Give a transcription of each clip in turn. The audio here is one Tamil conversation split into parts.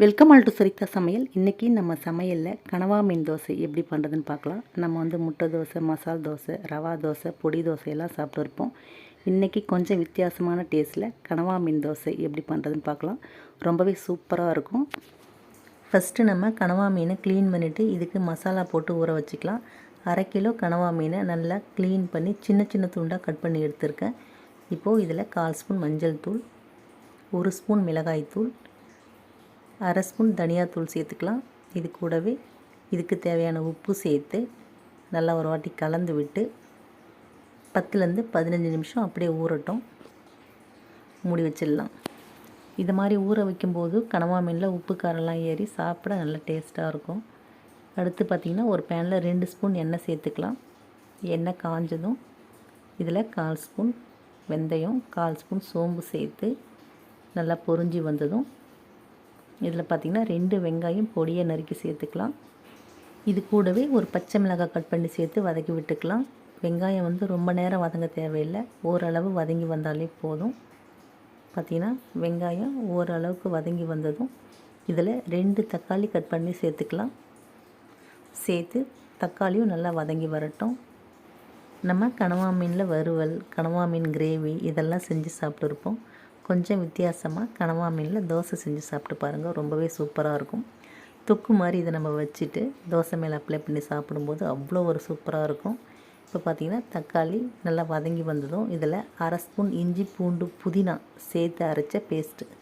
வெல்கம் ஆல் டு சரிதா சமையல். இன்றைக்கி நம்ம சமையலில் கனவா மீன் தோசை எப்படி பண்ணுறதுன்னு பார்க்கலாம். நம்ம முட்டை தோசை, மசால் தோசை, ரவா தோசை, பொடி தோசை எல்லாம் சாப்பிட்டு இருப்போம். இன்றைக்கி கொஞ்சம் வித்தியாசமான டேஸ்ட்டில் கனவா மீன் தோசை எப்படி பண்ணுறதுன்னு பார்க்கலாம். ரொம்பவே சூப்பராக இருக்கும். ஃபஸ்ட்டு நம்ம கனவா மீனை க்ளீன் பண்ணிவிட்டு இதுக்கு மசாலா போட்டு ஊற வச்சுக்கலாம். 1/2 கிலோ கனவா மீனை நல்லா க்ளீன் பண்ணி சின்ன சின்ன துண்டாக கட் பண்ணி எடுத்துருக்கேன். இப்போது இதில் 1/4 ஸ்பூன் மஞ்சள் தூள், 1 ஸ்பூன் மிளகாய் தூள், 1/2 ஸ்பூன் தனியாத்தூள் சேர்த்துக்கலாம். இது கூடவே இதுக்கு தேவையான உப்பு சேர்த்து நல்லா ஒரு வாட்டி கலந்து விட்டு 10லேருந்து 15 நிமிஷம் அப்படியே ஊறட்டும். மூடி வச்சிடலாம். இது மாதிரி ஊற வைக்கும்போது கனவா மீனில் உப்பு காரெல்லாம் ஏறி சாப்பிட நல்ல டேஸ்ட்டாக இருக்கும். அடுத்து பார்த்திங்கன்னா ஒரு பேனில் 2 ஸ்பூன் எண்ணெய் சேர்த்துக்கலாம். எண்ணெய் காஞ்சதும் இதில் 1/4 ஸ்பூன் வெந்தயம், 1/4 ஸ்பூன் சோம்பு சேர்த்து நல்லா பொரிஞ்சு வந்ததும் இதில் பார்த்திங்கன்னா 2 வெங்காயம் பொடியை நறுக்கி சேர்த்துக்கலாம். இது கூடவே ஒரு பச்சை மிளகாய் கட் பண்ணி சேர்த்து வதக்கி விட்டுக்கலாம். வெங்காயம் ரொம்ப நேரம் வதங்க தேவையில்லை, ஓரளவு வதங்கி வந்தாலே போதும். பார்த்திங்கன்னா வெங்காயம் ஓரளவுக்கு வதங்கி வந்ததும் இதில் 2 தக்காளி கட் பண்ணி சேர்த்துக்கலாம். சேர்த்து தக்காளியும் நல்லா வதங்கி வரட்டும். நம்ம கனவா மீனில் வறுவல், கனவா மீன் கிரேவி இதெல்லாம் செஞ்சு சாப்பிட்டுருப்போம். கொஞ்சம் வித்தியாசமாக கனவா மீனில் தோசை செஞ்சு சாப்பிட்டு பாருங்கள். ரொம்பவே சூப்பராக இருக்கும். தொக்கு மாதிரி இதை நம்ம வச்சுட்டு தோசை மேலே அப்ளை பண்ணி சாப்பிடும்போது அவ்வளோ ஒரு சூப்பராக இருக்கும். இப்போ பார்த்திங்கன்னா தக்காளி நல்லா வதங்கி வந்ததும் இதில் 1/2 ஸ்பூன் இஞ்சி பூண்டு புதினா சேர்த்து அரைச்ச பேஸ்ட்டு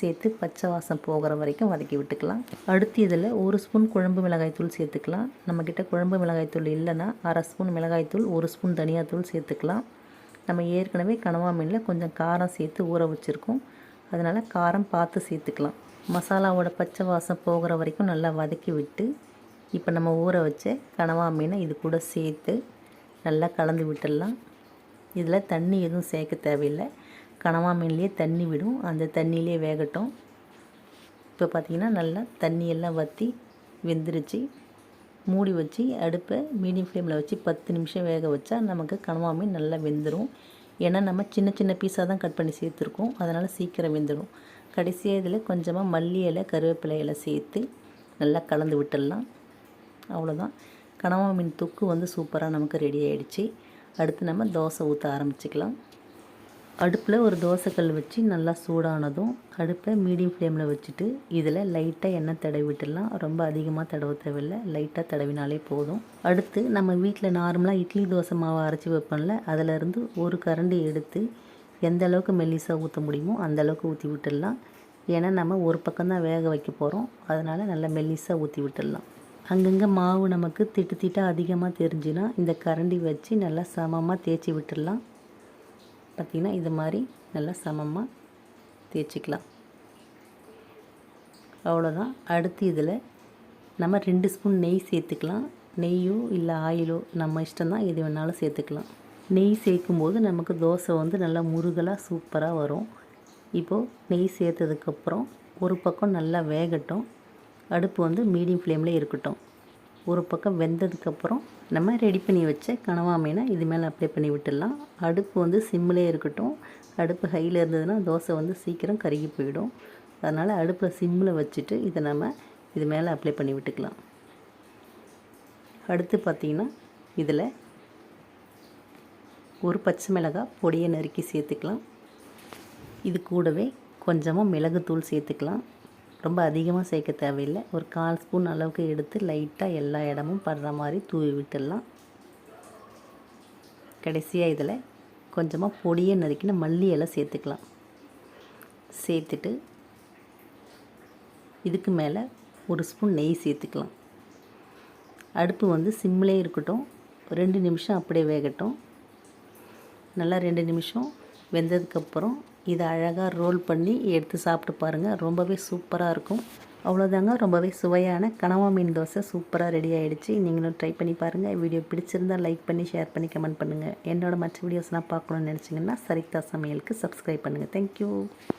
சேர்த்து பச்சை வாசம் போகிற வரைக்கும் வதக்கி விட்டுக்கலாம். அடுத்து இதில் 1 ஸ்பூன் குழம்பு மிளகாய்த்தூள் சேர்த்துக்கலாம். நம்மக்கிட்ட குழம்பு மிளகாய்த்தூள் இல்லைன்னா 1/2 ஸ்பூன் மிளகாய்த்தூள், 1 ஸ்பூன் தனியாத்தூள் சேர்த்துக்கலாம். நம்ம ஏற்கனவே கனவா மீனில் கொஞ்சம் காரம் சேர்த்து ஊற வச்சுருக்கோம், அதனால் காரம் பார்த்து சேர்த்துக்கலாம். மசாலாவோட பச்சை வாசம் போகிற வரைக்கும் நல்லா வதக்கி விட்டு இப்போ நம்ம ஊற வச்ச கனவா மீனை இது கூட சேர்த்து நல்லா கலந்து விட்டுடலாம். இதில் தண்ணி எதுவும் சேர்க்க தேவையில்லை, கனவா மீன்லேயே தண்ணி விடும், அந்த தண்ணியிலே வேகட்டும். இப்போ பார்த்திங்கன்னா நல்லா தண்ணியெல்லாம் வற்றி வெந்துருச்சு. மூடி வச்சு அடுப்பை மீடியம் ஃப்ளேமில் வச்சு 10 நிமிஷம் வேக வச்சா நமக்கு கனவா மீன் நல்லா வெந்துடும். ஏன்னா நம்ம சின்ன சின்ன பீஸாக தான் கட் பண்ணி சேர்த்துருக்கோம், அதனால் சீக்கிரம் வெந்துடும். கடைசியாக இதில் கொஞ்சமாக மல்லி இலை, கருவேப்பிலை இலை சேர்த்து நல்லா கலந்து விட்டுடலாம். அவ்வளோதான், கனவா மீன் தொக்கு சூப்பராக நமக்கு ரெடி ஆகிடுச்சு. அடுத்து நம்ம தோசை ஊற்ற ஆரம்பிச்சுக்கலாம். அடுப்பில் ஒரு தோசைக்கல் வச்சு நல்லா சூடானதும் அடுப்பை மீடியம் ஃப்ளேமில் வச்சுட்டு இதில் லைட்டாக எண்ணெய் தடவி விட்டுடலாம். ரொம்ப அதிகமாக தடவ தேவையில்லை, லைட்டாக தடவினாலே போதும். அடுத்து நம்ம வீட்டில் நார்மலாக இட்லி தோசை மாவை அரைச்சி வைப்போம்ல, அதிலேருந்து ஒரு கரண்டி எடுத்து எந்த அளவுக்கு மெல்லிசாக ஊற்ற முடியுமோ அந்தளவுக்கு ஊற்றி விட்டுடலாம். ஏன்னா நம்ம ஒரு பக்கம்தான் வேக வைக்க போகிறோம், அதனால் நல்லா மெல்லிசாக ஊற்றி விட்டுடலாம். அங்கங்கே மாவு நமக்கு திட்டு திட்டாக அதிகமாக தெரிஞ்சுன்னா இந்த கரண்டி வச்சு நல்லா சமமாக தேய்ச்சி விட்டுடலாம். பார்த்திங்கன்னா இது மாதிரி நல்லா சமமாக தேய்ச்சிக்கலாம். அவ்வளோதான். அடுத்து இதில் நம்ம 2 ஸ்பூன் நெய் சேர்த்துக்கலாம். நெய்யோ இல்லை ஆயிலோ நம்ம இஷ்டம்தான், எது வேணாலும் சேர்த்துக்கலாம். நெய் சேர்க்கும்போது நமக்கு தோசை நல்லா முருகலாக சூப்பராக வரும். இப்போது நெய் சேர்த்ததுக்கப்புறம் ஒரு பக்கம் நல்லா வேகட்டும். அடுப்பு மீடியம் ஃப்ளேமில் இருக்கட்டும். ஒரு பக்கம் வெந்ததுக்கப்புறம் நம்ம ரெடி பண்ணி வச்ச கனவா மீனை இது மேலே அப்ளை பண்ணி விட்டுடலாம். அடுப்பு சிம்மிலே இருக்கட்டும். அடுப்பு ஹையில் இருந்ததுன்னா தோசை சீக்கிரம் கருகி போயிடும். அதனால் அடுப்பில் சிம்மில் வச்சுட்டு இதை நம்ம இது மேலே அப்ளை பண்ணி விட்டுக்கலாம். அடுத்து பார்த்திங்கன்னா இதில் ஒரு பச்சை மிளகாய் பொடியை நறுக்கி சேர்த்துக்கலாம். இது கூடவே கொஞ்சமாக மிளகுத்தூள் சேர்த்துக்கலாம். ரொம்ப அதிகமாக சேர்க்க தேவையில்லை, ஒரு 1/4 ஸ்பூன் அளவுக்கு எடுத்து லைட்டாக எல்லா இடமும் படுற மாதிரி தூவி விட்டுடலாம். கடைசியாக இதில் கொஞ்சமாக பொடியை நறுக்கின மல்லி இலை சேர்த்துக்கலாம். சேர்த்துட்டு இதுக்கு மேலே 1 ஸ்பூன் நெய் சேர்த்துக்கலாம். அடுப்பு சிம்மிலே இருக்கட்டும். 2 நிமிஷம் அப்படியே வேகட்டும். நல்லா 2 நிமிஷம் வெந்ததுக்கப்புறம் இதை அழகாக ரோல் பண்ணி எடுத்து சாப்பிட்டு பாருங்கள். ரொம்பவே சூப்பராக இருக்கும். அவ்வளோதாங்க, ரொம்பவே சுவையான கனவா மீன் தோசை சூப்பராக ரெடி ஆகிடுச்சு. நீங்களும் ட்ரை பண்ணி பாருங்கள். வீடியோ பிடிச்சிருந்தால் லைக் பண்ணி, ஷேர் பண்ணி, கமெண்ட் பண்ணுங்கள். என்னோடய மற்ற வீடியோஸ்லாம் பார்க்கணுன்னு நினச்சிங்கன்னா சரிதா சமையலுக்கு சப்ஸ்கிரைப் பண்ணுங்கள். தேங்க்யூ.